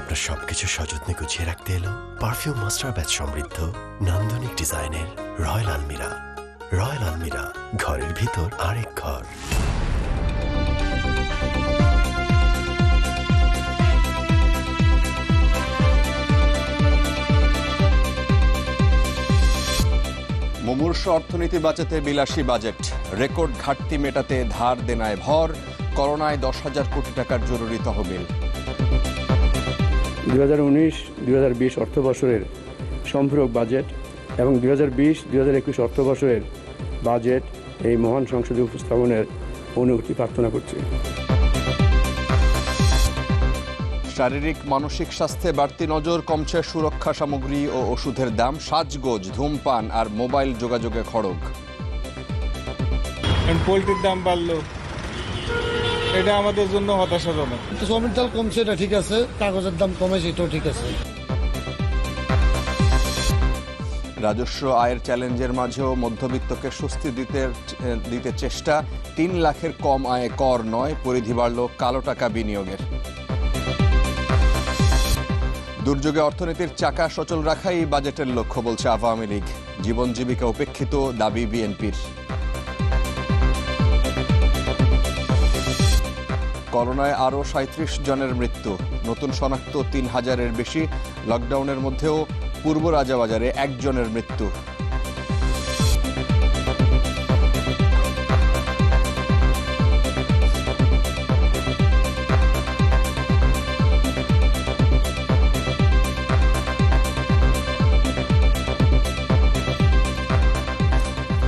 আপনার সবকিছু সযত্নে গুছিয়ে রাখতে এলো পারফিউম মাস্টার ব্যাচ সমৃদ্ধ নান্দনিক ডিজাইনের রয়্যাল আলমিরা। রয়্যাল আলমিরা, ঘরের ভিতর আরেক ঘর। মুমূর্ষ অর্থনীতি বাঁচাতে বিলাসী বাজেট, রেকর্ড ঘাটতি মেটাতে ধার দেনায় ভর, করোনায় 10,000 কোটি টাকার জরুরি তহবিল। 2019-2020 অর্থবছরের সম্পূরক বাজেট এবং 2020-2021 অর্থবছরের বাজেট এই মহান সংসদে উপস্থাপনের অনুমতি প্রার্থনা করছি। শারীরিক মানসিক স্বাস্থ্যে বাড়তি নজর, কমছে সুরক্ষা সামগ্রী ও ওষুধের দাম, সাজগোজ, ধূমপান আর মোবাইল যোগাযোগে খড়গ। পোলট্রির দাম বাড়লো, এটা আমাদের জন্য হতাশাজনক। শ্রমিক দল কমছে, এটা ঠিক আছে, কাগজের দাম কমেছে, এটাও ঠিক আছে। রাজস্ব আয়ের চ্যালেঞ্জের মাঝেও মধ্যবিত্তকে স্বস্তি দিতে চেষ্টা, 3 লাখের কম আয়ে কর নয়, পরিধি বাড়ল কালো টাকা বিনিয়োগের। দুর্যোগে অর্থনীতির চাকা সচল রাখাই বাজেটের লক্ষ্য বলছে আওয়ামী লীগ। জীবন জীবিকা উপেক্ষিত দাবি বিএনপির। করোনায় আরও 37 জনের মৃত্যু, নতুন শনাক্ত 3,000-এর বেশি। লকডাউনের মধ্যেও পূর্ব রাজাবাজারে 1 জনের মৃত্যু।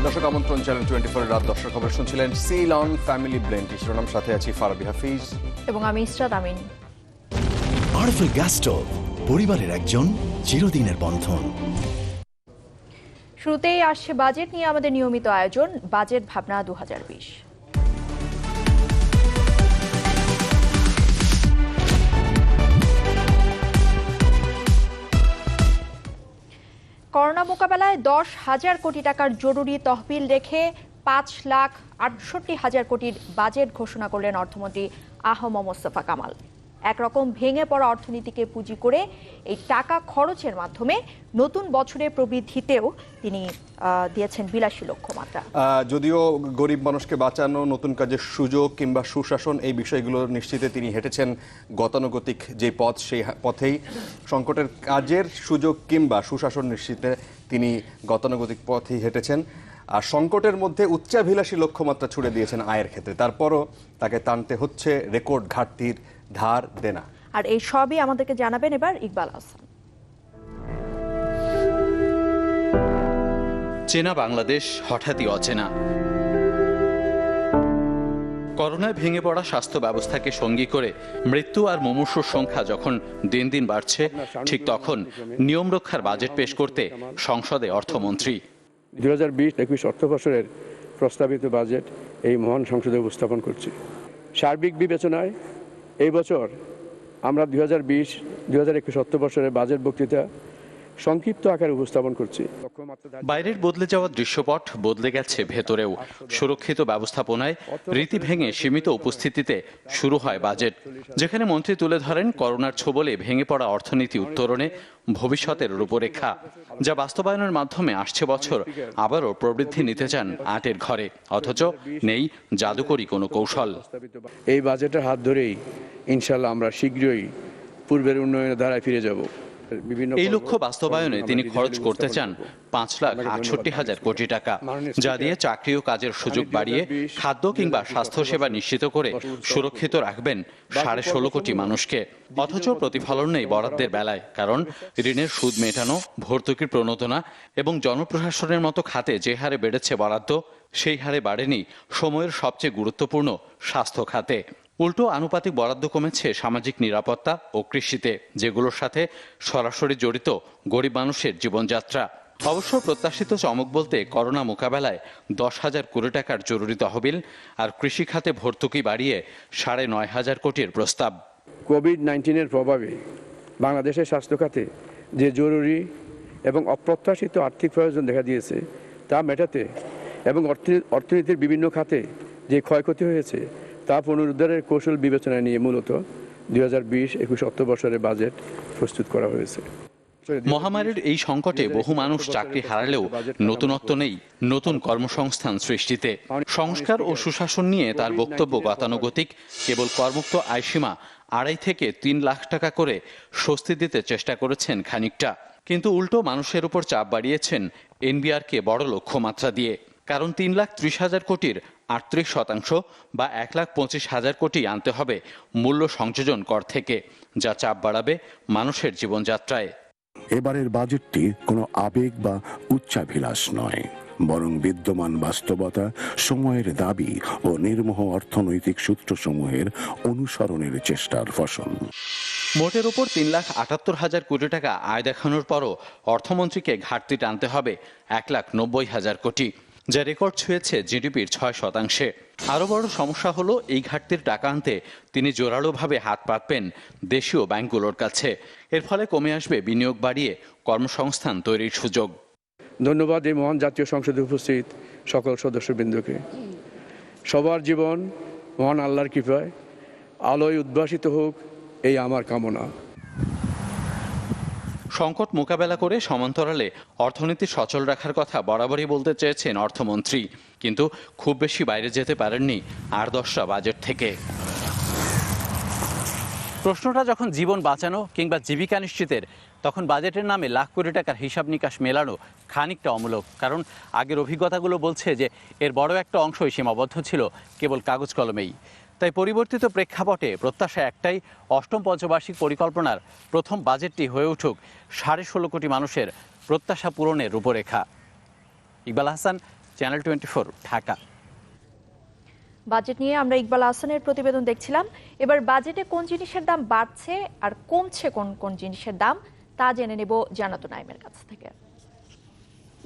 দর্শক আমন্ত্রণ, চ্যানেল 24 রাত 10টার খবর শুনছিলেন। সিল অন ফ্যামিলি ব্লেন্ড শিরোনাম, সাথে আছি ফারাবি হাফিজ এবং আমি ইসরাত আমিন। আরফেল গ্যাস স্টোভ, পরিবারের একজন চিরদিনের বন্ধন। শুরুতেই আসছে বাজেট নিয়ে আমাদের নিয়মিত আয়োজন বাজেট ভাবনা 2020। করোনা মোকাবেলায় 10,000 কোটি টাকার জরুরি তহবিল রেখে 5,68,000 কোটির বাজেট ঘোষণা করলেন অর্থমন্ত্রী আহম মোস্তফা কামাল। একরকম ভেঙে পড়া অর্থনীতিকে পুঁজি করে এই টাকা খরচের মাধ্যমে নতুন বছরের প্রবৃদ্ধিতেও তিনি দিয়েছেন বিলাসী লক্ষ্যমাত্রা। যদিও গরিব মানুষকে বাঁচানো, নতুন কাজের সুযোগ কিংবা সুশাসন, এই বিষয়গুলো নিশ্চিতে তিনি হেঁটেছেন গতানুগতিক যে পথ, সেই পথেই সংকটের কাজের সুযোগ কিংবা সুশাসন নিশ্চিতে তিনি গতানুগতিক পথেই হেঁটেছেন। আর সংকটের মধ্যে উচ্চাভিলাষী লক্ষ্যমাত্রা ছুড়ে দিয়েছেন আয়ের ক্ষেত্রে, তারপরও তাকে টানতে হচ্ছে রেকর্ড ঘাটতির ধার দেনা। আর এই সবই আমাদেরকে জানাবেন এবার ইকবাল হাসান। চেনা বাংলাদেশ হঠাৎই অচেনা। করোনায় ভেঙে পড়া স্বাস্থ্য ব্যবস্থাকে সঙ্গী করে মৃত্যু আর মুমূর্ষুর সংখ্যা যখন দিন দিন বাড়ছে, ঠিক তখন নিয়ম রক্ষার বাজেট পেশ করতে সংসদে অর্থমন্ত্রী। 2020-21 অর্থবছরের প্রস্তাবিত বাজেট এই মহান সংসদে উপস্থাপন করছি। সার্বিক বিবেচনায় এই বছর আমরা 2020-2021 অর্থবছরের বাজেট বক্তৃতা সংক্ষিপ্ত আকারে উপস্থাপন করছি। বাইরের বদলে যাওয়া দৃশ্যপট বদলে গেছে ভেতরেও। সুরক্ষিত ব্যবস্থাপনায় রীতি ভেঙে সীমিত উপস্থিতিতে শুরু হয় বাজেট, যেখানে মন্ত্রী তুলে ধরেন করোনার ছোবলে ভেঙে পড়া অর্থনীতি উত্তরণে ভবিষ্যতের রূপরেখা, যা বাস্তবায়নের মাধ্যমে আসছে বছর আবারও প্রবৃদ্ধি নিতে চান 8-এর ঘরে, অথচ নেই জাদুকরি কোনো কৌশল। এই বাজেটের হাত ধরেই ইনশাল্লাহ আমরা শীঘ্রই পূর্বের উন্নয়নের ধারায় ফিরে যাব। এই লক্ষ্য বাস্তবায়নে তিনি খরচ করতে চান 5,68,000 কোটি টাকা, যা দিয়ে চাকরি ও কাজের সুযোগ বাড়িয়ে খাদ্য কিংবা স্বাস্থ্যসেবা নিশ্চিত করে সুরক্ষিত রাখবেন 16.5 কোটি মানুষকে। অথচ প্রতিফলন নেই বরাদ্দের বেলায়, কারণ ঋণের সুদ মেটানো, ভর্তুকির প্রণোদনা এবং জনপ্রশাসনের মতো খাতে যে হারে বেড়েছে বরাদ্দ, সেই হারে বাড়েনি সময়ের সবচেয়ে গুরুত্বপূর্ণ স্বাস্থ্য খাতে। উল্টো আনুপাতিক বরাদ্দ কমেছে সামাজিক নিরাপত্তা ও কৃষিতে, যেগুলোর সাথে সরাসরি জড়িত গরিব মানুষের জীবনযাত্রা। অবশ্য প্রত্যাশিত চমক বলতে করোনা মোকাবেলায় 10,000 কোটি টাকার জরুরি তহবিল আর কৃষি খাতে ভর্তুকি বাড়িয়ে 9,500 কোটির প্রস্তাব। কোভিড-19-এর প্রভাবে বাংলাদেশের স্বাস্থ্য খাতে যে জরুরি এবং অপ্রত্যাশিত আর্থিক প্রয়োজন দেখা দিয়েছে তা মেটাতে এবং অর্থনীতির বিভিন্ন খাতে যে ক্ষয়ক্ষতি হয়েছে তা পুনরুদ্ধারের কৌশল বিবেচনা নিয়ে মূলত 2020-21 অর্থ বছরের বাজেট প্রস্তুত করা হয়েছে। মহামারীর এই সংকটে বহু মানুষ চাকরি হারালেও নতুনত্ব নেই নতুন কর্মসংস্থান সৃষ্টিতে। সংস্কার ও সুশাসন নিয়ে তার বক্তব্য গতানুগতিক। কেবল করমুক্ত আয়সীমা 2.5 থেকে 3 লাখ টাকা করে স্বস্তি দিতে চেষ্টা করেছেন খানিকটা, কিন্তু উল্টো মানুষের উপর চাপ বাড়িয়েছেন এনবিআরকে বড় লক্ষ্যমাত্রা দিয়ে। কারণ 3,30,000 কোটির 38% বা 1,25,000 কোটি আনতে হবে মূল্য সংযোজন কর থেকে, যা চাপ বাড়াবে মানুষের জীবনযাত্রায়। এবারের বাজেটটি কোনো আবেগ বা উচ্চাভিলাষ নয়, বরং বিদ্যমান বাস্তবতা, সময়ের দাবি ও নির্মোহ অর্থনৈতিক সূত্রসমূহের অনুসরণের চেষ্টার ফসল। মোটের ওপর 3,78,000 কোটি টাকা আয় দেখানোর পরও অর্থমন্ত্রীকে ঘাটতি টানতে হবে 1,90,000 কোটি, যা রেকর্ড ছুঁয়েছে জিডিপির 6%। আরও বড় সমস্যা হলো এই ঘাটতির টাকা আনতে তিনি জোরালোভাবে হাত পাতবেন দেশীয় ব্যাংকগুলোর কাছে। এর ফলে কমে আসবে বিনিয়োগ বাড়িয়ে কর্মসংস্থান তৈরির সুযোগ। ধন্যবাদ এই মহান জাতীয় সংসদে উপস্থিত সকল সদস্যবৃন্দকে। সবার জীবন মহান আল্লাহর কৃপায় আলোয় উদ্ভাসিত হোক, এই আমার কামনা। সংকট মোকাবেলা করে সমান্তরালে অর্থনীতি সচল রাখার কথা বরাবরই বলতে চেয়েছেন অর্থমন্ত্রী, কিন্তু খুব বেশি বাইরে যেতে পারেননি 8-10টা বাজেট থেকে। প্রশ্নটা যখন জীবন বাঁচানো কিংবা জীবিকা নিশ্চিতের, তখন বাজেটের নামে লাখ কোটি টাকার হিসাব নিকাশ মেলানো খানিকটা অমূলক। কারণ আগের অভিজ্ঞতাগুলো বলছে যে এর বড় একটা অংশই সীমাবদ্ধ ছিল কেবল কাগজ কলমেই। তাই পরিবর্তিত প্রেক্ষাপটে প্রত্যাশা একটাই, অষ্টম পঞ্চবার্ষিক পরিকল্পনার প্রথম বাজেটটি হয়ে উঠুক 16.5 কোটি মানুষের প্রত্যাশা পূরণের রূপরেখা। ইকবাল হাসান, চ্যানেল 24, ঢাকা। বাজেট নিয়ে আমরা ইকবাল হাসানের প্রতিবেদন দেখছিলাম। এবার বাজেটে কোন জিনিসের দাম বাড়ছে আর কমছে কোন কোন জিনিসের দাম, তা জেনে নেব জানাতো নাইমের কাছ থেকে।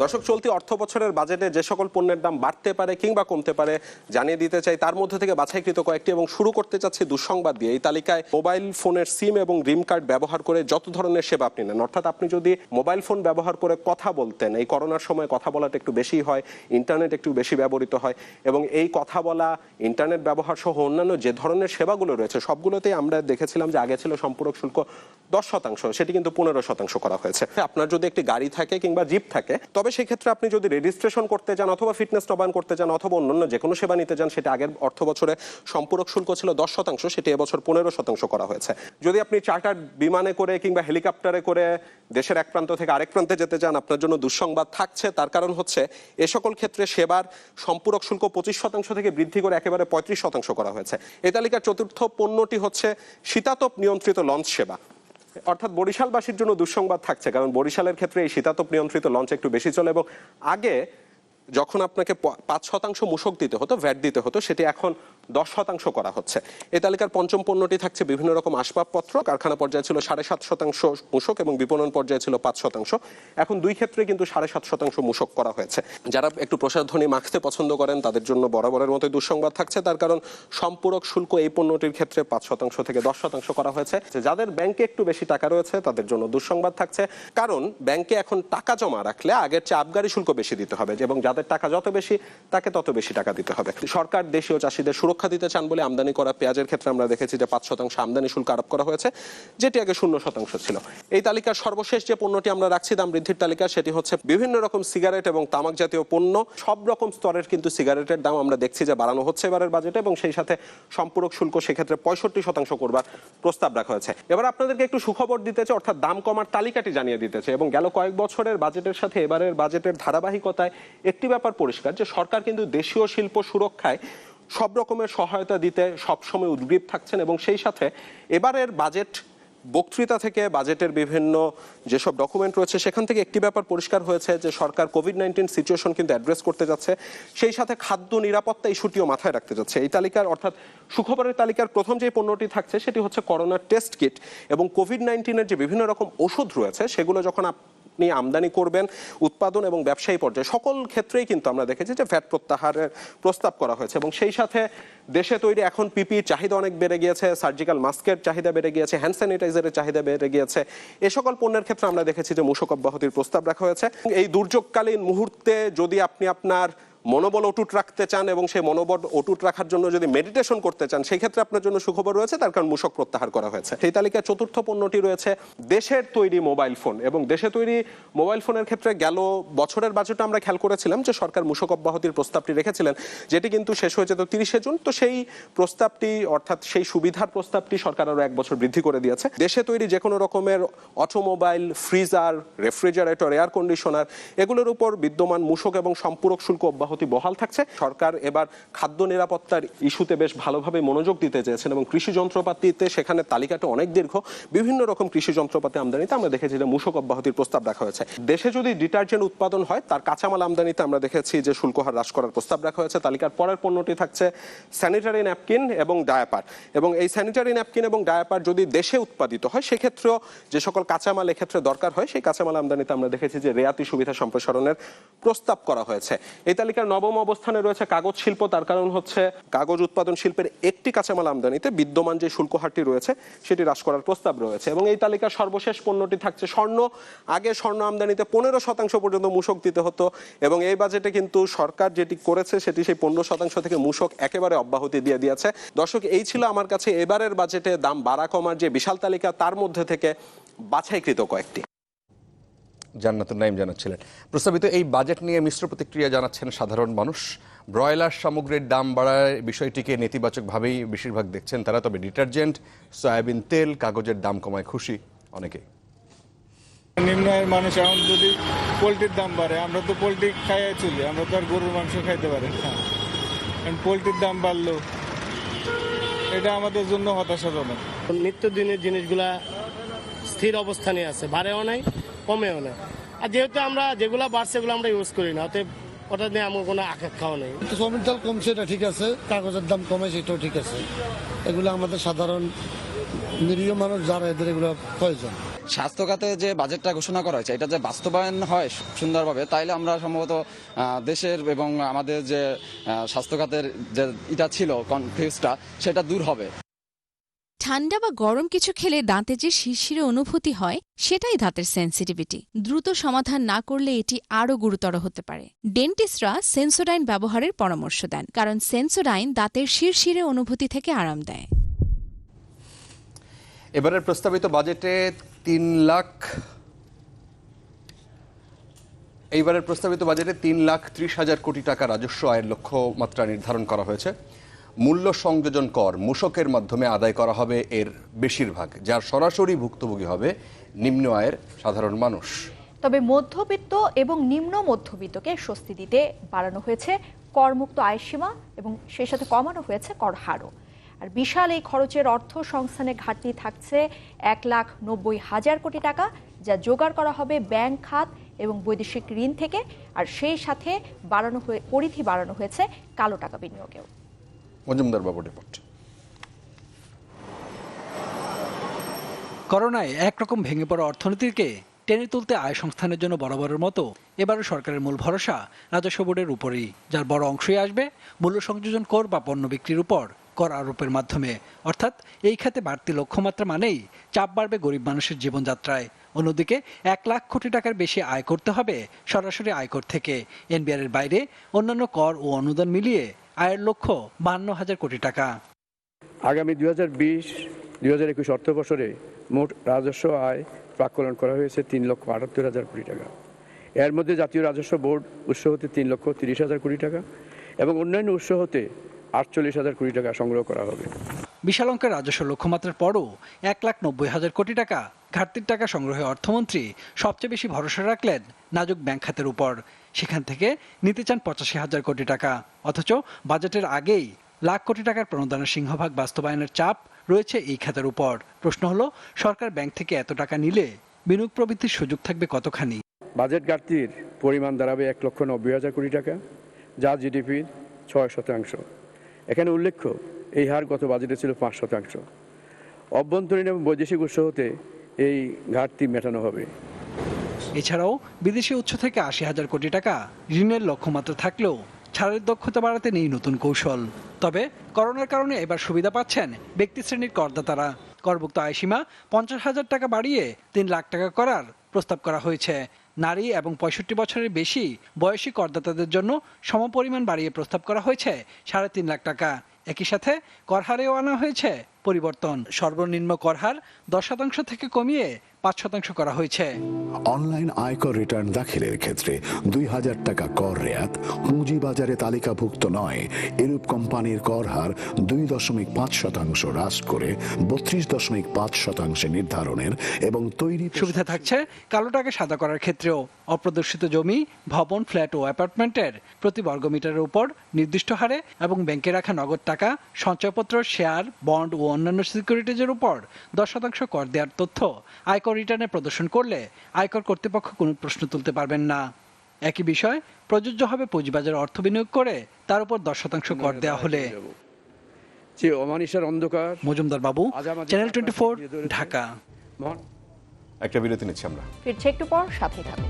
দর্শক, চলতি অর্থ বছরের বাজেটে যে সকল পণ্যের দাম বাড়তে পারে কিংবা কমতে পারে জানিয়ে দিতে চাই। তার মধ্যে থেকে বাছাইকৃত কয়েকটি, এবং শুরু করতে চাচ্ছি দুঃসংবাদ দিয়ে। এই তালিকায় মোবাইল ফোনের সিম এবং রিম কার্ড ব্যবহার করে যত ধরনের সেবা আপনি নেন, অর্থাৎ আপনি যদি মোবাইল ফোন ব্যবহার করে কথা বলতেন, এই করোনার সময় কথা বলাটা একটু বেশি হয়, ইন্টারনেট একটু বেশি ব্যবহৃত হয়, এবং এই কথা বলা, ইন্টারনেট ব্যবহার সহ অন্যান্য যে ধরনের সেবাগুলো রয়েছে সবগুলোতেই আমরা দেখেছিলাম যে আগে ছিল সম্পূরক শুল্ক 10%, সেটি কিন্তু 15% করা হয়েছে। আপনার যদি একটি গাড়ি থাকে কিংবা জিপ থাকে, তবে সেক্ষেত্রে আপনি যদি রেজিস্ট্রেশন করতে চান অথবা ফিটনেস নবায়ন করতে চান অথবা অন্যান্য যে কোনো সেবা নিতে চান, সেটা আগের অর্থ বছরে সম্পূরক শুল্ক ছিল 10%, সেটি এবছর 15% করা হয়েছে। যদি আপনি চার্টার বিমানে করে কিংবা হেলিকপ্টারে করে দেশের এক প্রান্ত থেকে আরেক প্রান্তে যেতে চান, আপনার জন্য দুঃসংবাদ থাকছে। তার কারণ হচ্ছে এ সকল ক্ষেত্রে সেবার সম্পূরক শুল্ক 25% থেকে বৃদ্ধি করে একেবারে 35% করা হয়েছে। এই তালিকার চতুর্থ পণ্যটি হচ্ছে শীতাতপ নিয়ন্ত্রিত লঞ্চ সেবা। অর্থাৎ বরিশালবাসীর জন্য দুঃসংবাদ থাকছে, কারণ বরিশালের ক্ষেত্রে এই শীতাতপ নিয়ন্ত্রিত লঞ্চ একটু বেশি চলে, এবং আগে যখন আপনাকে 5% মূসক দিতে হতো, ভ্যাট দিতে হতো, সেটি এখন 10% করা হচ্ছে। এই তালিকার পঞ্চম পণ্যটি থাকছে বিভিন্ন রকম আসবাবপত্র। কারখানা পর্যায়ে ছিল 7.5% মূসক এবং বিপণন পর্যায়ে ছিল 5%। এখন দুই ক্ষেত্রে কিন্তু 7.5% মূসক করা হয়েছে। যারা একটু প্রসাধনী মাখতে পছন্দ করেন তাদের জন্য বরাবরের মতোই দুঃসংবাদ থাকছে। তার কারণ সম্পূরক শুল্ক এই পণ্যটির ক্ষেত্রে 5% থেকে 10% করা হয়েছে। যাদের ব্যাংকে একটু বেশি টাকা রয়েছে তাদের জন্য দুঃসংবাদ থাকছে, কারণ ব্যাংকে এখন টাকা জমা রাখলে আগের চেয়ে আবগারি শুল্ক বেশি দিতে হবে, এবং যাদের টাকা যত বেশি তাকে তত বেশি টাকা দিতে হবে। সরকার দেশীয় চাষিদের সুরক্ষা দিতে চান বলে আমদানি করা পেঁয়াজের ক্ষেত্রে আমরা দেখেছি যে 5% আমদানি শুল্ক আরোপ করা হয়েছে, যেটি আগে 0% ছিল। এই তালিকার সর্বশেষ যে পণ্যটি আমরা রাখছি দাম বৃদ্ধির তালিকা, সেটি হচ্ছে বিভিন্ন রকম সিগারেট এবং তামাক জাতীয় পণ্য। সব রকম স্তরের কিন্তু সিগারেটের দাম আমরা দেখছি যে বাড়ানো হচ্ছে এবারের বাজেটে, এবং সেই সাথে সম্পূরক শুল্ক সেক্ষেত্রে 65% করবার প্রস্তাব রাখা হয়েছে। এবার আপনাদেরকে একটু সুখবর দিতেছে, অর্থাৎ দাম কমার তালিকাটি জানিয়ে দিতেছে, এবং গেল কয়েক বছরের বাজেটের সাথে এবারের বাজেটের ধারাবাহিকতায় একটি ব্যাপার পরিষ্কার, যে সরকার কিন্তু দেশীয় শিল্প সুরক্ষায় সব রকমের সহায়তা দিতে সবসময় উদ্গ্রীব থাকছেন। এবং সেই সাথে এবারের বাজেট বক্তৃতা থেকে বাজেটের বিভিন্ন যেসব ডকুমেন্ট রয়েছে সেখান থেকে একটি ব্যাপার পরিষ্কার হয়েছে, যে সরকার কোভিড-19 সিচুয়েশন কিন্তু অ্যাড্রেস করতে যাচ্ছে, সেই সাথে খাদ্য নিরাপত্তা ইস্যুটিও মাথায় রাখতে যাচ্ছে। এই তালিকার অর্থাৎ সুখবরের তালিকার প্রথম যে পণ্যটি থাকছে সেটি হচ্ছে করোনার টেস্ট কিট, এবং কোভিড-19-এর যে বিভিন্ন রকম ওষুধ রয়েছে সেগুলো যখন আপনি আমদানি করবেন উৎপাদন এবং ব্যবসায়ী পর্যায়ে সকল ক্ষেত্রেই কিন্তু আমরা দেখেছি যে ভ্যাট প্রত্যাহারের প্রস্তাব করা হয়েছে। এবং সেই সাথে দেশে তৈরি এখন পিপিইর চাহিদা অনেক বেড়ে গিয়েছে, সার্জিক্যাল মাস্কের চাহিদা বেড়ে গিয়েছে, হ্যান্ড স্যানিটাইজারের চাহিদা বেড়ে গিয়েছে। এ সকল পণ্যের ক্ষেত্রে আমরা দেখেছি যে মূসক অব্যাহতির প্রস্তাব রাখা হয়েছে। এই দুর্যোগকালীন মুহূর্তে যদি আপনি আপনার মনোবল অটুট রাখতে চান এবং সেই মনোবল অটুট রাখার জন্য যদি মেডিটেশন করতে চান, সেই ক্ষেত্রে আপনার জন্য সুখবর রয়েছে, তার কারণ মূসক প্রত্যাহার করা হয়েছে। সেই তালিকায় চতুর্থ পণ্যটি রয়েছে দেশের তৈরি মোবাইল ফোন। এবং দেশে তৈরি মোবাইল ফোনের ক্ষেত্রে গেল বছরের বাজেটে আমরা খেয়াল করেছিলাম যে সরকার মূসক অব্যাহতির প্রস্তাবটি রেখেছিলেন, যেটি কিন্তু শেষ হয়ে যেত 30শে জুন। তো সেই প্রস্তাবটি, অর্থাৎ সেই সুবিধার প্রস্তাবটি সরকার আরো 1 বছর বৃদ্ধি করে দিয়েছে। দেশে তৈরি যে কোনো রকমের automobile, freezer, refrigerator, air conditioner এগুলোর উপর বিদ্যমান মূসক এবং সম্পূরক শুল্ক অব্যাহতি বহাল থাকছে। সরকার এবার খাদ্য নিরাপত্তার ইস্যুতে বেশ ভালোভাবে মনোযোগ দিতে চেয়েছেন এবং কৃষি যন্ত্রপাতিতে সেখানে তালিকাটা অনেক দীর্ঘ। বিভিন্ন রকম কৃষি যন্ত্রপাতি আমদানিতে আমরা দেখেছি যে মূসক অব্যাহতির প্রস্তাব রাখা হয়েছে। দেশে যদি ডিটারজেন্ট উৎপাদন হয়, তার কাঁচামাল আমদানিতে আমরা দেখেছি যে শুল্ক হার হ্রাস করার প্রস্তাব রাখা হয়েছে। তালিকার পরের পণ্যটি থাকছে স্যানিটারি ন্যাপকিন এবং ডায়াপার। এবং এই স্যানিটারি ন্যাপকিন এবং ডায়াপার যদি দেশে উৎপাদিত হয়, সেক্ষেত্রেও যে সকল কাঁচামাল এক্ষেত্রে দরকার হয়, সেই কাঁচামাল আমদানিতে আমরা দেখেছি যে রেয়াতি সুবিধা সম্প্রসারণের প্রস্তাব করা হয়েছে। এই তালিকার 9ম অবস্থানে রয়েছে কাগজ শিল্প। তার কারণ হচ্ছে কাগজ উৎপাদন শিল্পের একটি কাঁচামাল আমদানিতে বিদ্যমান যে শুল্ক হারটি রয়েছে সেটি হ্রাস করার প্রস্তাব রয়েছে। এবং এই তালিকার সর্বশেষ পণ্যটি থাকছে স্বর্ণ। আগে স্বর্ণ আমদানিতে 15% পর্যন্ত মূসক দিতে হতো এবং এই বাজেটে কিন্তু সরকার যেটি করেছে সেটি সেই 15% থেকে মূসক একেবারে অব্যাহতি দিয়ে দিয়েছে। দর্শক, এই ছিল আমার কাছে এবারের বাজেটে দাম বাড়া কমার যে বিশাল তালিকা, তার মধ্যে থেকে বাছাইকৃত কয়েকটি। জান্নাতুল নাইম জানাচ্ছিলেন। প্রস্তাবিত এই বাজেট নিয়ে মিশ্র প্রতিক্রিয়া জানাচ্ছেন সাধারণ মানুষ। ব্রয়লার সামগ্রীর দাম বাড়ার বিষয়টিকে নেতিবাচকভাবেই বেশিরভাগ দেখছেন তারা। তবে ডিটারজেন্ট, সয়াবিন তেল, কাগজের দাম কমায় খুশি অনেকেই। নিম্ন আয়ের মানুষ এখন যদি পোলট্রির দাম বাড়ে, আমরা তো পোলট্রি খাইয়ে চলি, আমরা তো আর গরুর মাংস খাইতে পারি না। পোলট্রির দাম বাড়লো, এটা আমাদের জন্য হতাশাজনক। নিত্যদিনের জিনিসগুলা স্থির অবস্থানে আছে, বাড়েও নাই কমেও না। আর যেহেতু আমরা যেগুলো বাড়ছে সেগুলো আমরা ইউজ করি না, অতএব ওটা নিয়ে আমার কোনো আকাঙ্ক্ষাও নেই। সয়াবিন তেল কমছে, এটা ঠিক আছে। কাগজের দাম কমেছে, এটাও ঠিক আছে। এগুলো আমাদের সাধারণ নিরীহ মানুষ যারা, এদের এগুলো প্রয়োজন। স্বাস্থ্য খাতে যে বাজেটটা ঘোষণা করা হয়েছে, এটা যে বাস্তবায়ন হয় সুন্দরভাবে, তাইলে আমরা সম্ভবত দেশের এবং আমাদের যে স্বাস্থ্য খাতের যে এটা ছিল কনফিউজটা, সেটা দূর হবে। ঠান্ডা বা গরম কিছু খেলে দাঁতে যে শিরশিরে অনুভূতি হয়, সেটাই দাঁতের সেন্সিটিভিটি। দ্রুত সমাধান না করলে এটি আরও গুরুতর হতে পারে। ডেন্টিস্টরা সেন্সোডাইন ব্যবহারের পরামর্শ দেন, কারণ সেন্সোডাইন দাঁতের শিরশিরে অনুভূতি থেকে আরাম দেয়। এবারের প্রস্তাবিত বাজেটে 3,30,000 কোটি টাকা রাজস্ব আয়ের লক্ষ্যমাত্রা নির্ধারণ করা হয়েছে। মূল্য সংযোজন কর মূসকের মাধ্যমে আদায় করা হবে এর বেশিরভাগ, যার সরাসরি ভুক্তভোগী হবে নিম্ন আয়ের সাধারণ মানুষ। তবে মধ্যবিত্ত এবং নিম্ন মধ্যবিত্তকে স্বস্তি দিতে বাড়ানো হয়েছে করমুক্ত আয়সীমা এবং সেই সাথে কমানো হয়েছে কর হারও। আর বিশাল এই খরচের অর্থ সংস্থানে ঘাটতি থাকছে 1,90,000 কোটি টাকা, যা জোগাড় করা হবে ব্যাংক খাত এবং বৈদেশিক ঋণ থেকে। আর সেই সাথে পরিধি বাড়ানো হয়েছে কালো টাকা বিনিয়োগেও। মজুমদার বাবু রিপোর্ট। করোনায় একরকম ভেঙে পড়া অর্থনীতিকে টেনে তুলতে আয় সংস্থানের জন্য বরাবরের মতো এবারও সরকারের মূল ভরসা রাজস্ব বোর্ডের উপরেই, যার বড় অংশই আসবে মূল্য সংযোজন কর বা পণ্য বিক্রির উপর কর আরোপের মাধ্যমে। অর্থাৎ এই খাতে বাড়তি লক্ষ্যমাত্রা মানেই চাপ বাড়বে গরিব মানুষের জীবনযাত্রায়। অন্যদিকে 1 লাখ কোটি টাকার বেশি আয় করতে হবে সরাসরি আয়কর থেকে। এনবিআর এর বাইরে অন্যান্য কর ও অনুদান মিলিয়ে আয়ের লক্ষ্য 52,000 কোটি টাকা। আগামী 2020-2021 অর্থ বছরে মোট রাজস্ব আয় প্রাক্কলন করা হয়েছে 3,78,000 কোটি টাকা। এর মধ্যে জাতীয় রাজস্ব বোর্ড উৎস হতে 3,30,000 কোটি টাকা এবং অন্যান্য উৎস হতে 48,000 কোটি টাকা সংগ্রহ করা হবে। বিশাল অঙ্কের রাজস্ব লক্ষ্যমাত্রার পরও 1,90,000 কোটি টাকা ঘাটতির টাকা সংগ্রহে অর্থমন্ত্রী সবচেয়ে বেশি ভরসা রাখলেন নাজুক ব্যাংক খাতের উপর। সেখান থেকে নিতে চান 85,000 কোটি টাকা। অথচ বাজেটের আগেই লাখ কোটি টাকার প্রণোদনার সিংহভাগ বাস্তবায়নের চাপ রয়েছে এই খাতের উপর। প্রশ্ন হলো, সরকার ব্যাংক থেকে এত টাকা নিলে বিনিয়োগ প্রবৃদ্ধির সুযোগ থাকবে কতখানি? বাজেট ঘাটতির পরিমাণ দাঁড়াবে 1,90,000 কোটি টাকা, যা জিডিপির 6%। এখানে উল্লেখ্য, এই হার গত বাজেটে ছিল 5%। অভ্যন্তরীণ এবং বৈদেশিক উৎস হতে এই ঘাটতি মেটানো হবে। এছাড়াও বিদেশি উৎস থেকে 80,000 কোটি টাকা ঋণের লক্ষ্যমাত্রা থাকলেও ছাড়ের দক্ষতা বাড়াতে নেই নতুন কৌশল। তবে করোনার কারণে এবার সুবিধা পাচ্ছেন ব্যক্তি শ্রেণীর করদাতারা। করমুক্ত আয়সীমা 50,000 টাকা বাড়িয়ে 3 লাখ টাকা করার প্রস্তাব করা হয়েছে। নারী এবং ৬৫ বছরের বেশি বয়সী করদাতাদের জন্য সমপরিমাণ বাড়িয়ে প্রস্তাব করা হয়েছে ৩.৫ লাখ টাকা। একই সাথে করহারেও আনা হয়েছে পরিবর্তন। সর্বনিম্ন করহার 10% থেকে কমিয়ে 5% করা হয়েছে। অনলাইন আয়কর রিটার্ন দাখিলের ক্ষেত্রে ২,০০০ টাকা কর রেয়াত, পুঁজিবাজারে তালিকাভুক্ত নয় এরূপ কোম্পানির কর হার ২.৫% হ্রাস করে ৩২.৫% নির্ধারণের এবং তৈরি সুবিধা থাকছে কালো টাকা সাদা করার ক্ষেত্রেও। অপ্রদর্শিত জমি, ভবন, ফ্ল্যাট ও অ্যাপার্টমেন্টের প্রতি বর্গমিটারের উপর নির্দিষ্ট হারে এবং ব্যাংকে রাখা নগদ টাকা, সঞ্চয়পত্র, শেয়ার, বন্ড ও অন্যান্য সিকিউরিটিজের উপর 10% কর দেওয়ার তথ্য আয়কর রিটার্নে প্রদর্শন করলে আয়কর কর্তৃপক্ষ কোনো প্রশ্ন তুলতে পারবেন না। একই বিষয় প্রযোজ্য হবে পুঁজিবাজারে অর্থ বিনিয়োগ করে তার উপর 10% কর দেওয়া হলে। যে অমানিসার অন্ধকার মজুমদার বাবু, চ্যানেল 24, ঢাকা। একটা বিরতি নিচ্ছি আমরা, ফিরছে একটু পর, সাথেই থাকুন।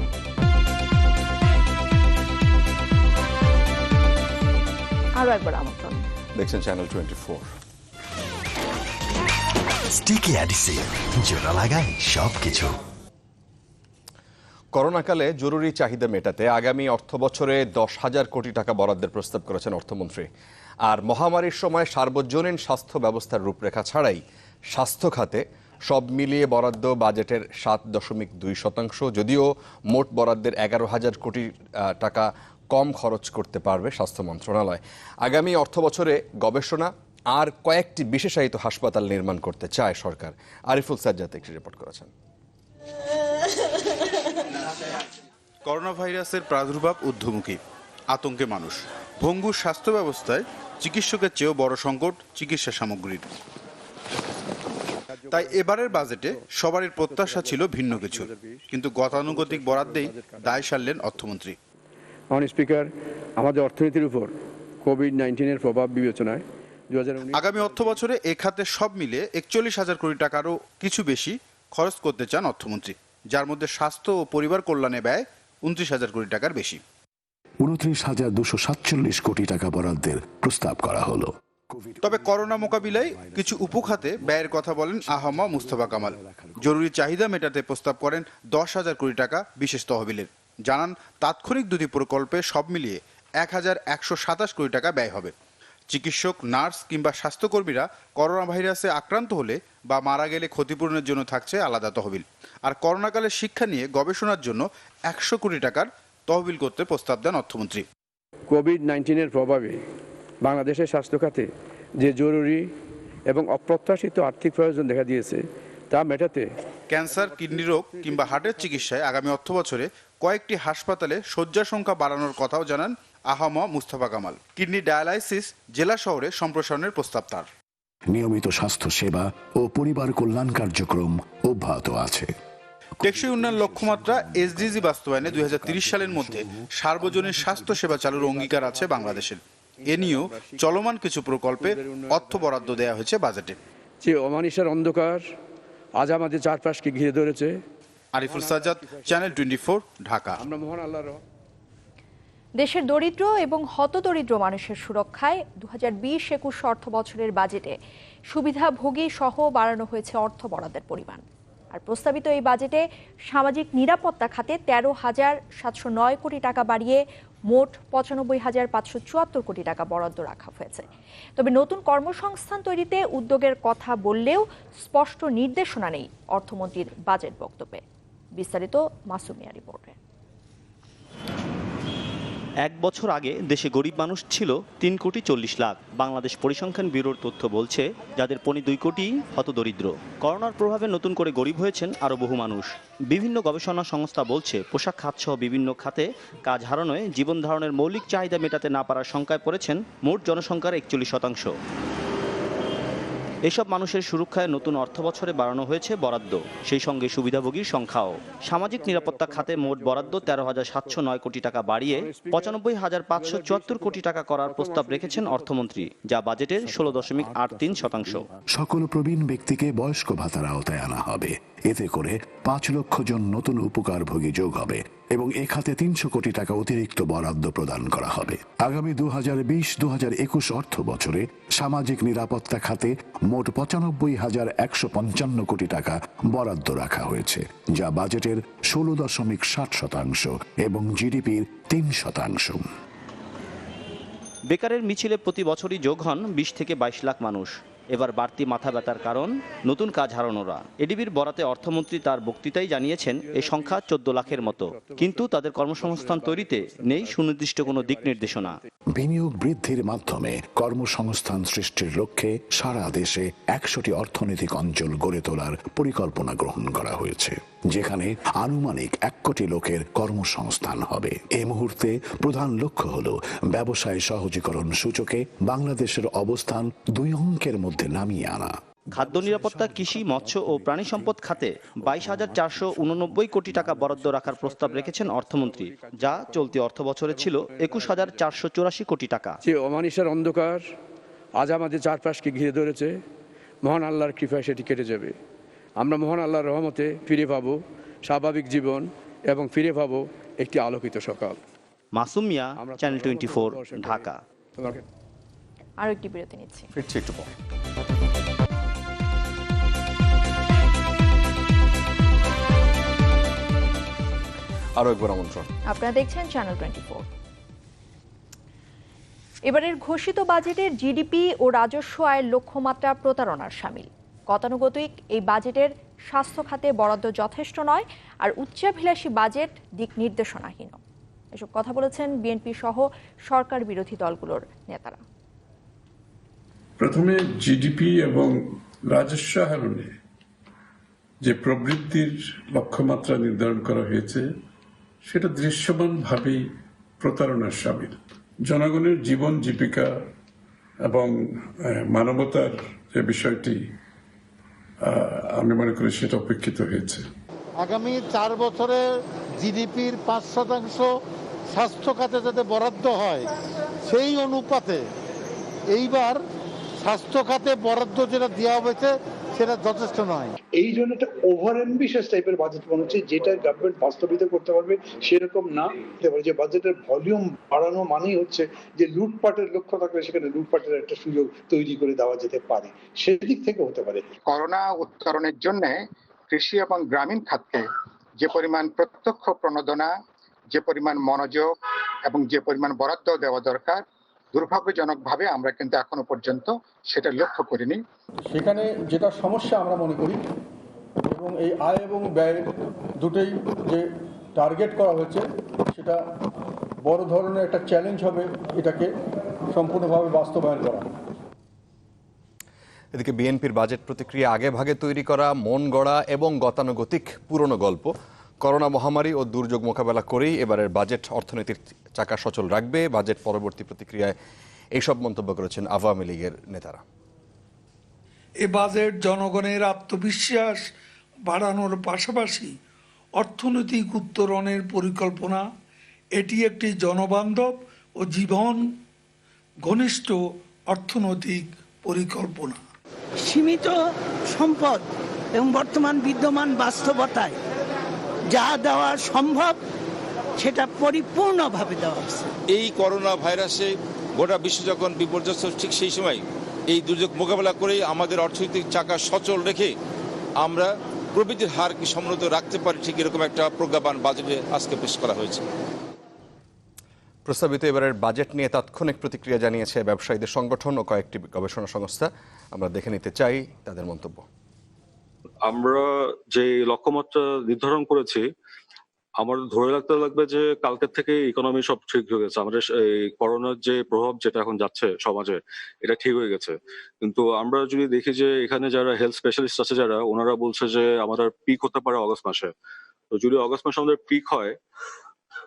আরো একবার আমন্ত্রণ, দেখছেন চ্যানেল 24। স্টিকি অ্যাডিসিভ, জোড়া লাগায় সবকিছু। করোনাকালে জরুরি চাহিদা মেটাতে আগামী অর্থ বছরে 10,000 কোটি টাকা বরাদ্দের প্রস্তাব করেছেন অর্থমন্ত্রী। আর মহামারীর সময় সার্বজনীন স্বাস্থ্য ব্যবস্থার রূপরেখা ছাড়াই স্বাস্থ্য খাতে সব মিলিয়ে বরাদ্দ বাজেটের 7.2%, যদিও মোট বরাদ্দের 11,000 কোটি টাকা কম খরচ করতে পারবে স্বাস্থ্য মন্ত্রণালয়। আগামী অর্থ বছরে গবেষণা আর কয়েকটি বিশেষায়িত হাসপাতাল নির্মাণ করতে চায় সরকার। আরিফুল সাজ্জাদ একটি রিপোর্ট করেছেন। করোনা ভাইরাসের প্রাদুর্ভাব ঊর্ধ্বমুখী, আতঙ্কে মানুষ। ভঙ্গুর স্বাস্থ্য ব্যবস্থায় চিকিৎসকের চেয়েও বড় সংকট চিকিৎসা সামগ্রীর। তাই এবারের বাজেটে সবারই প্রত্যাশা ছিল ভিন্ন কিছু, কিন্তু গতানুগতিক বরাদ্দেই দায় সারলেন অর্থমন্ত্রী। মাননীয় স্পিকার, আমাদের অর্থনীতির উপর কোভিড-19 প্রভাব বিবেচনায় আগামী অর্থ বছরে এ খাতে সব মিলে 41,000 কোটি টাকারও কিছু বেশি খরচ করতে চান অর্থমন্ত্রী, যার মধ্যে স্বাস্থ্য ও পরিবার কল্যাণে ব্যয় 29,000 কোটি টাকার বেশি। ২৯,247 কোটি টাকা বরাদ্দের প্রস্তাব করা হলো। তবে করোনা মোকাবিলায় কিছু উপখাতে ব্যয়ের কথা বলেন আহমা মুস্তফা কামাল। জরুরি চাহিদা মেটাতে প্রস্তাব করেন 10,000 কোটি টাকা বিশেষ তহবিলের। জানান তাৎক্ষণিক দুটি প্রকল্পে সব মিলিয়ে 1,127 কোটি টাকা ব্যয় হবে। চিকিৎসক, নার্স কিংবা স্বাস্থ্যকর্মীরা করোনা ভাইরাসে আক্রান্ত হলে বা মারা গেলে ক্ষতিপূরণের জন্য থাকছে আলাদা তহবিল। আর করোনাকালে শিক্ষা নিয়ে গবেষণার জন্য 100 কোটি টাকার তহবিল করতে প্রস্তাব দেন অর্থমন্ত্রী। কোভিড-19 প্রভাবে বাংলাদেশের স্বাস্থ্য খাতে যে জরুরি এবং অপ্রত্যাশিত আর্থিক প্রয়োজন দেখা দিয়েছে তা মেটাতে ক্যান্সার, কিডনি রোগ কিংবা হার্টের চিকিৎসায় আগামী অর্থ বছরে কয়েকটি হাসপাতালে শয্যা সংখ্যা বাড়ানোর কথাও জানান আহমা মুস্তফা কামাল। কিডনি ডায়ালাইসিস জেলা শহরে সম্প্রসারণের প্রস্তাব তার। নিয়মিত স্বাস্থ্য সেবা ও পরিবার কল্যাণ কার্যক্রম অব্যাহত আছে। টেকসই উন্নয়ন লক্ষ্যমাত্রা SDG বাস্তবায়নে 2030 সালের মধ্যে সার্বজনীন স্বাস্থ্য সেবা চালুর অঙ্গীকার আছে বাংলাদেশের। এ নিয়েও চলমান কিছু প্রকল্পে অর্থ বরাদ্দ দেওয়া হয়েছে বাজেটে। যে অমানিসার অন্ধকার আজ আমাদের চারপাশকে ঘিরে ধরেছে। আরিফুল সাজ্জাদ, চ্যানেল 24, ঢাকা। আমরা মহান আল্লাহর দেশের দরিদ্র এবং হতদরিদ্র মানুষের সুরক্ষায় 2020-21 অর্থ বছরের বাজেটে সুবিধাভোগী সহ বাড়ানো হয়েছে অর্থ বরাদ্দের পরিমাণ। আর প্রস্তাবিত এই বাজেটে সামাজিক নিরাপত্তা খাতে 13,709 কোটি টাকা বাড়িয়ে মোট 95,574 কোটি টাকা বরাদ্দ রাখা হয়েছে। তবে নতুন কর্মসংস্থান তৈরিতে উদ্যোগের কথা বললেও স্পষ্ট নির্দেশনা নেই অর্থমন্ত্রীর বাজেট বক্তব্যে। বিস্তারিত মাসুমিয়া রিপোর্টে। এক বছর আগে দেশে গরিব মানুষ ছিল 3,40 লাখ। বাংলাদেশ পরিসংখ্যান ব্যুরোর তথ্য বলছে যাদের 2 কোটি হতদরিদ্র। করোনার প্রভাবে নতুন করে গরিব হয়েছেন আরও বহু মানুষ। বিভিন্ন গবেষণা সংস্থা বলছে পোশাক খাত সহ বিভিন্ন খাতে কাজ হারানোয় জীবন ধারণের মৌলিক চাহিদা মেটাতে না পারার শঙ্কায় পড়েছেন মোট জনসংখ্যার 41%। এসব মানুষের সুরক্ষায় নতুন অর্থ বছরে বাড়ানো হয়েছে বরাদ্দ, সেই সঙ্গে সুবিধাভোগীর সংখ্যাও। সামাজিক নিরাপত্তা খাতে মোট বরাদ্দ 13,709 কোটি টাকা বাড়িয়ে 95,574 কোটি টাকা করার প্রস্তাব রেখেছেন অর্থমন্ত্রী, যা বাজেটের 16.83%। সকল প্রবীণ ব্যক্তিকে বয়স্ক ভাতার আওতায় আনা হবে। এতে করে 5 লক্ষ জন নতুন উপকারভোগী যোগ হবে এবং এ খাতে 300 কোটি টাকা অতিরিক্ত বরাদ্দ প্রদান করা হবে। আগামী 2020-2021 অর্থ বছরে সামাজিক নিরাপত্তা খাতে মোট 95,155 কোটি টাকা বরাদ্দ রাখা হয়েছে, যা বাজেটের 16.7% এবং জিডিপির 3%। বেকারের মিছিলে প্রতি বছরই যোগ হন 20 থেকে 22 লাখ মানুষ। এবার বাড়তি মাথা ব্যথার কারণ নতুন কাজ হারানোরা। এডিবির বরাতে অর্থমন্ত্রী তার বক্তৃতায় জানিয়েছেন এই সংখ্যা 14 লাখের মতো, কিন্তু তাদের কর্মসংস্থান তৈরিতে নেই সুনির্দিষ্ট কোনো দিক নির্দেশনা। বিনিয়োগ বৃদ্ধির মাধ্যমে কর্মসংস্থান সৃষ্টির লক্ষ্যে সারা দেশে 100টি অর্থনৈতিক অঞ্চল গড়ে তোলার পরিকল্পনা গ্রহণ করা হয়েছে, যেখানে আনুমানিক 1 কোটি লোকের কর্মসংস্থান হবে। এই মুহূর্তে প্রধান লক্ষ্য হল ব্যবসায় সহজীকরণ সূচকে বাংলাদেশের অবস্থান 2 অঙ্কের মধ্যে নামিয়ে আনা। খাদ্য নিরাপত্তা, কৃষি, মৎস্য ও প্রাণী সম্পদ খাতে 22,489 কোটি টাকা বরাদ্দ রাখার প্রস্তাব রেখেছেন অর্থমন্ত্রী, যা চলতি অর্থ বছরে ছিল 21,484 কোটি টাকা। যে অমানিসার অন্ধকার আজ আমাদের চারপাশকে ঘিরে ধরেছে, মহান আল্লাহর কৃপায় সেটি কেটে যাবে। আমরা মহান আল্লাহর রহমতে ফিরে পাবো স্বাভাবিক জীবন এবং ফিরে পাবো একটি আলোকিত সকাল। মাসুম মিয়া, চ্যানেল 24, ঢাকা। আরো একটি বিরতি নিচ্ছি, ফিরছি একটু পর। আরো একবার আমন্ত্রণ। আপনারা দেখছেন চ্যানেল 24। এবারের ঘোষিত বাজেটের জিডিপি ও রাজস্ব আয়ের লক্ষ্যমাত্রা প্রতারণার শামিল। গতানুগতিক এই বাজেটের স্বাস্থ্য খাতে বরাদ্দ যথেষ্ট নয়, আর উচ্চাভিলাষী বাজেট দিক নির্দেশনাহীন। এসব কথা বলেছেন বিএনপি সহ সরকার বিরোধী দলগুলোর নেতারা। প্রথমে জিডিপি এবং রাজস্ব আহরণে যে প্রবৃদ্ধির লক্ষ্যমাত্রা নির্ধারণ করা হয়েছে সেটা দৃশ্যমানভাবেই প্রতারণার শামিল। জনগণের জীবন জীবিকা এবং মানবতার যে বিষয়টি আমি মনে করি সেটা উপেক্ষিত হয়েছে। আগামী 4 বছরে জিডিপির 5% স্বাস্থ্য খাতে যাতে বরাদ্দ হয়, সেই অনুপাতে এইবার স্বাস্থ্য খাতে বরাদ্দ যেটা দেওয়া হয়েছে সেটা যথেষ্ট নয়। এই জন্য একটা ওভার অ্যাম্বিশিয়াস টাইপের বাজেট মনে হচ্ছে, যেটা গভর্নমেন্ট বাস্তবিত করতে পারবে সেরকম না। যে বাজেটের ভলিউম বাড়ানো মানেই হচ্ছে যে লুটপাটের লক্ষ্য থাকলে সেখানে লুটপাটের একটা সুযোগ তৈরি করে দেওয়া যেতে পারে, সেদিক থেকে হতে পারে। করোনা উত্তরণের জন্য কৃষি এবং গ্রামীণ খাতকে যে পরিমাণ প্রত্যক্ষ প্রণোদনা, যে পরিমাণ মনোযোগ এবং যে পরিমাণ বরাদ্দ দেওয়া দরকার, দুর্ভাগ্যজনকভাবে আমরা কিন্তু এখনো পর্যন্ত সেটা লক্ষ্য করিনি। সেখানে যেটা সমস্যা আমরা মনে করি, এবং এই আয় এবং ব্যয় দুটোই যে টার্গেট করা হয়েছে সেটা বড় ধরনের একটা চ্যালেঞ্জ হবে এটাকে সম্পূর্ণভাবে বাস্তবায়ন করা। এদিকে বিএনপির বাজেট প্রতিক্রিয়া আগে ভাগে তৈরি করা, মন গড়া এবং গতানুগতিক পুরনো গল্প। করোনা মহামারী ও দুর্যোগ মোকাবেলা করেই এবারের বাজেট অর্থনীতির চাকা সচল রাখবে। বাজেট পরবর্তী প্রতিক্রিয়ায় এইসব মন্তব্য করেছেন আওয়ামী লীগের নেতারা। এ বাজেট জনগণের আত্মবিশ্বাস বাড়ানোর পাশাপাশি অর্থনৈতিক উত্তরণের পরিকল্পনা। এটি একটি জনবান্ধব ও জীবন ঘনিষ্ঠ অর্থনৈতিক পরিকল্পনা। সীমিত সম্পদ এবং বর্তমান বিদ্যমান বাস্তবতায় যা দেওয়া সম্ভব সেটা পরিপূর্ণভাবে দেওয়া হচ্ছে। এই করোনা ভাইরাসে গোটা বিশ্ব যখন বিপর্যস্ত, ঠিক সেই সময় এই দুর্যোগ মোকাবেলা করেই আমাদের অর্থনৈতিক চাকা সচল রেখে আমরা প্রবৃদ্ধির হার কি সমুন্নত রাখতে পারি, ঠিক এরকম একটা প্রজ্ঞাবান বাজেটে আজকে পেশ করা হয়েছে। প্রস্তাবিত এবারের বাজেট নিয়ে তাৎক্ষণিক প্রতিক্রিয়া জানিয়েছে ব্যবসায়ীদের সংগঠন ও কয়েকটি গবেষণা সংস্থা। আমরা দেখে নিতে চাই তাদের মন্তব্য। আমরা যে লক্ষ্যমাত্রা নির্ধারণ করেছি, আমাদের ধরে রাখতে লাগবে যে কালকের থেকে ইকোনমি সব ঠিক হয়ে গেছে। আমাদের এই করোনার যে প্রভাব যেটা এখন যাচ্ছে সমাজে, এটা ঠিক হয়ে গেছে। কিন্তু আমরা যদি দেখি যে এখানে যারা হেলথ স্পেশালিস্ট আছে যারা, ওনারা বলছে যে আমাদের পিক হতে পারে অগস্ট মাসে। তো যদি অগস্ট মাসে আমাদের পিক হয়,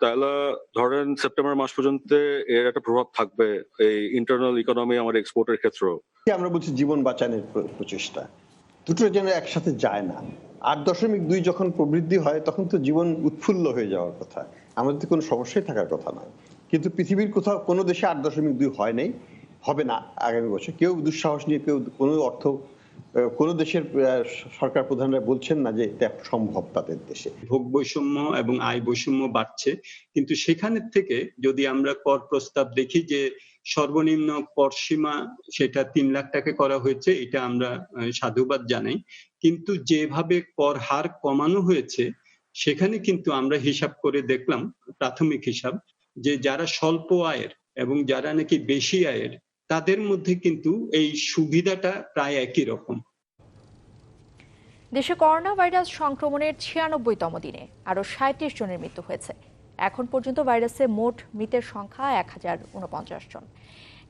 তাহলে ধরেন সেপ্টেম্বর মাস পর্যন্ত এর একটা প্রভাব থাকবে এই ইন্টারনাল ইকোনমি, আমাদের এক্সপোর্টের ক্ষেত্রেও। আমরা বলছি জীবন বাঁচানোর প্রচেষ্টা, দুটো যেন একসাথে যায় না। 8.2 যখন প্রবৃদ্ধি হয় তখন তো জীবন উৎফুল্ল হয়ে যাওয়ার কথা, আমাদের তো কোনো সমস্যাই থাকার কথা নয়। কিন্তু পৃথিবীর কোথাও কোনো দেশে 8.2 হয় নাই, হবে না আগামী বছর। কেউ দুঃসাহস নিয়ে কেউ কোনো অর্থ কোনো দেশের সরকার প্রধানরা বলছেন না যে এটা সম্ভব তাদের দেশে। ভোগ বৈষম্য এবং আয় বৈষম্য বাড়ছে, কিন্তু সেখানে থেকে যদি আমরা কর প্রস্তাব দেখি যে সর্বনিম্ন কর সীমা সেটা 3 লাখ টাকা করা হয়েছে, এটা আমরা সাধুবাদ জানাই। কিন্তু যেভাবে কর হার কমানো হয়েছে সেখানে কিন্তু আমরা হিসাব করে দেখলাম, প্রাথমিক হিসাব, যে যারা স্বল্প আয়ের এবং যারা নাকি বেশি আয়ের তাদের মধ্যে কিন্তু এই সুবিধাটা প্রায় একই রকম। দেশে করোনা ভাইরাস সংক্রমণের 96তম দিনে আরও 37 জনের মৃত্যু হয়েছে। এখন পর্যন্ত ভাইরাসে মোট মৃতের সংখ্যা 1049 জন।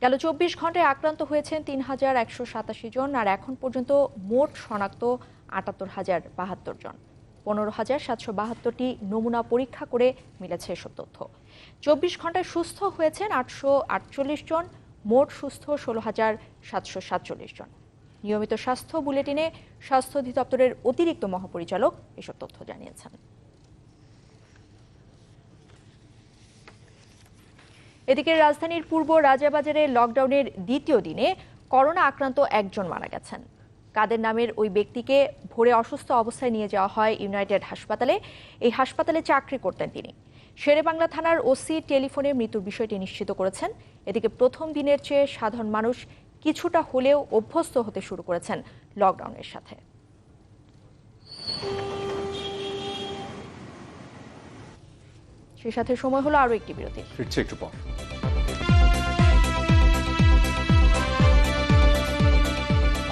গেল 24 ঘন্টায় আক্রান্ত হয়েছেন 3187 জন, আর এখন পর্যন্ত মোট শনাক্ত 78,072 জন। 15,772টি নমুনা পরীক্ষা করে মিলেছে এসব তথ্য। 24 ঘন্টায় সুস্থ হয়েছেন 848 জন, মোট সুস্থ 16,747 জন। নিয়মিত স্বাস্থ্য বুলেটিনে স্বাস্থ্য অধিদপ্তরের অতিরিক্ত মহাপরিচালক এসব তথ্য জানিয়েছেন। এদিকে রাজধানীর পূর্ব রাজাবাজারে লকডাউনের দ্বিতীয় দিনে করোনা আক্রান্ত একজন মারা গেছেন। কাদের নামের ওই ব্যক্তিকে ভোরে অসুস্থ অবস্থায় নিয়ে যাওয়া হয় ইউনাইটেড হাসপাতালে। এই হাসপাতালে চাকরি করতেন তিনি। শেরেবাংলা থানার ওসি টেলিফোনে মৃত্যুর বিষয়টি নিশ্চিত করেছেন। এদিকে প্রথম দিনের চেয়ে সাধারণ মানুষ কিছুটা হলেও অভ্যস্ত হতে শুরু করেছেন লকডাউনের সাথে। সেই সাথে সময় হলো আরো একটি বিরতি। ফিরছে একটু পর।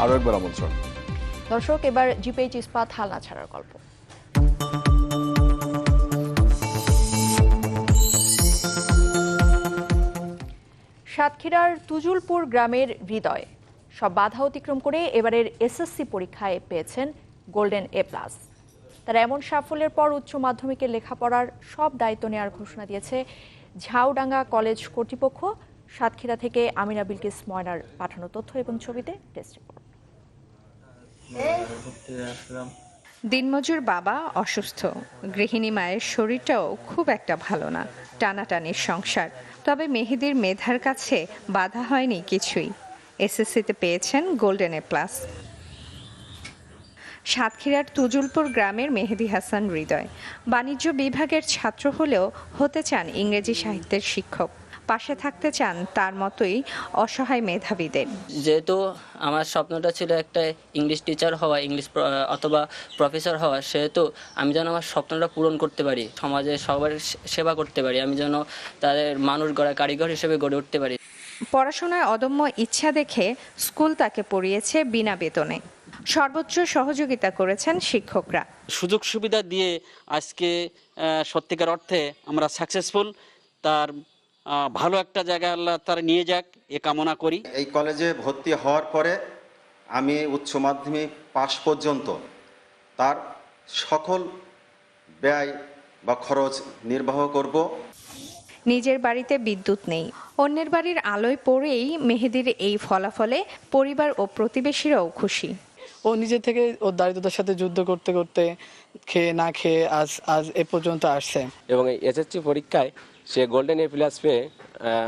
আরো একবার আমন্ত্রণ দর্শক, এবার জিপিএইচ ইস্পাত হালনা ছাড়ার গল্প। সাতক্ষীরার তুজুলপুর গ্রামের হৃদয় সব বাধা অতিক্রম করে এবারের এসএসসি পরীক্ষায় পেয়েছেন গোল্ডেন এ+। তার এমন সাফল্যের পর উচ্চ মাধ্যমিকের লেখাপড়ার সব দায়িত্ব নেওয়ার ঘোষণা দিয়েছে ঝাউডাঙ্গা কলেজ কর্তৃপক্ষ। সাতক্ষীরা থেকে আমিনা বিলকিস ময়নার পাঠানো তথ্য এবং ছবিতে টেস্ট রিপোর্ট। দিনমজুর বাবা অসুস্থ, গৃহিণী মায়ের শরীরটাও খুব একটা ভালো না, টানাটানির সংসার। তবে মেহেদীর মেধার কাছে বাধা হয়নি কিছুই। এসএসসিতে পেয়েছেন গোল্ডেন এ+। সাতক্ষীরার তুজুলপুর গ্রামের মেহেদী হাসান হৃদয় বাণিজ্য বিভাগের ছাত্র হলেও হতে চান ইংরেজি সাহিত্যের শিক্ষক। পাশে থাকতে চান তার মতোই অসহায় মেধাবীদের। যেহেতু আমার স্বপ্নটা ছিল একটা ইংলিশ টিচার হওয়া, ইংলিশ অথবা প্রফেসর হওয়া, সেহেতু আমি যেন আমার স্বপ্নটা পূরণ করতে পারি, সমাজে সবার সেবা করতে পারি, আমি যেন তাদের মানুষ গড়া কারিগর হিসেবে গড়ে উঠতে পারি। পড়াশোনায় অদম্য ইচ্ছা দেখে স্কুল তাকে পড়িয়েছে বিনা বেতনে। সর্বোচ্চ সহযোগিতা করেছেন শিক্ষকরা। সুযোগ সুবিধা দিয়ে আজকে সত্যিকার অর্থে আমরা সাকসেসফুল। তার ভালো একটা জায়গায় আল্লাহ তারা নিয়ে যাক এ কামনা করি। এই কলেজে ভর্তি হওয়ার পরে আমি উচ্চ মাধ্যমিক পাশ পর্যন্ত তার সকল ব্যয় বা খরচ নির্বাহ করব। নিজের বাড়িতে বিদ্যুৎ নেই, অন্যের বাড়ির আলোয় পড়েই মেহেদীর এই ফলাফলে পরিবার ও প্রতিবেশীরাও খুশি। ও নিজে থেকে ওর দারিদ্রতার সাথে যুদ্ধ করতে করতে খেয়ে না খেয়ে আজ এ পর্যন্ত আসছে। এবং এই এসএসসি পরীক্ষায় সে গোল্ডেন এ+ পেয়ে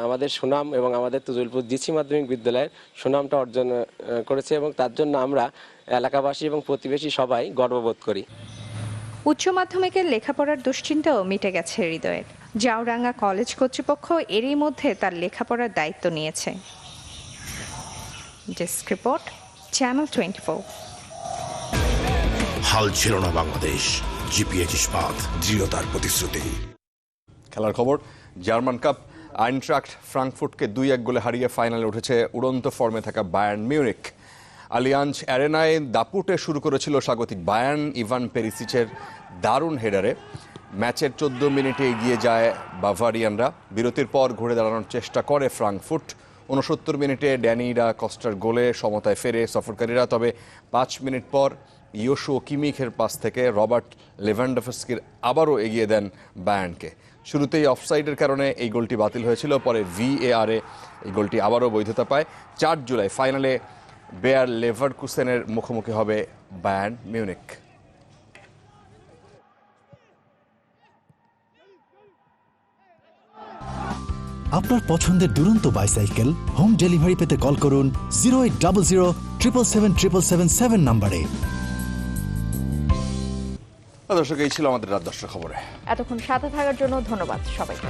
আমাদের সুনাম এবং আমাদের তুজুলপুর জিসি মাধ্যমিক বিদ্যালয়ের সুনামটা অর্জন করেছে, এবং তার জন্য আমরা এলাকাবাসী এবং প্রতিবেশী সবাই গর্ববোধ করি। উচ্চ মাধ্যমিকের লেখাপড়ার দুশ্চিন্তাও মিটে গেছে হৃদয়ের। জাউডাঙ্গা কলেজ কর্তৃপক্ষ এরই মধ্যে তার লেখাপড়ার দায়িত্ব নিয়েছে। Desk report, channel 24। হাল ছিল না বাংলাদেশ, জিপিএইচ ইস্পাত দৃঢ়তার প্রতিশ্রুতি। খেলার খবর, জার্মান কাপ আইনট্রাক্ট ফ্রাঙ্কফুর্টকে 2-1 গোলে হারিয়ে ফাইনালে উঠেছে উড়ন্ত ফর্মে থাকা বায়ার্ন মিউনিখ। আলিয়াঞ্জ অ্যারেনায় দাপুটে শুরু করেছিল স্বাগতিক বায়ার্ন। ইভান পেরিসিচের দারুণ হেডারে ম্যাচের 14 মিনিটে এগিয়ে যায় বাভারিয়ানরা। বিরতির পর ঘুরে দাঁড়ানোর চেষ্টা করে ফ্রাঙ্কফুর্ট। 69 মিনিটে ড্যানিরা কস্টার গোলে সমতায় ফেরে সফরকারীরা। তবে 5 মিনিট পর ইয়োশুও কিমিখের পাস থেকে রবার্ট লেভানডফস্কির আবারও এগিয়ে দেন বায়ার্নকে। শুরুতেই অফসাইডের কারণে এই গোলটি বাতিল হয়েছিল, পরে VAR-এ এই গোলটি আবারও বৈধতা পায়। 4 জুলাই ফাইনালে বেয়ার লেভারকুসেনের মুখোমুখি হবে বায়ার্ন মিউনিখ। আপনার পছন্দের দুরন্ত বাইসাইকেল হোম ডেলিভারি পেতে কল করুন 08007777777 নম্বরে। দর্শক, এই ছিল আমাদের রাত 10টার খবরে। এতক্ষণ সাথে থাকার জন্য ধন্যবাদ সবাইকে।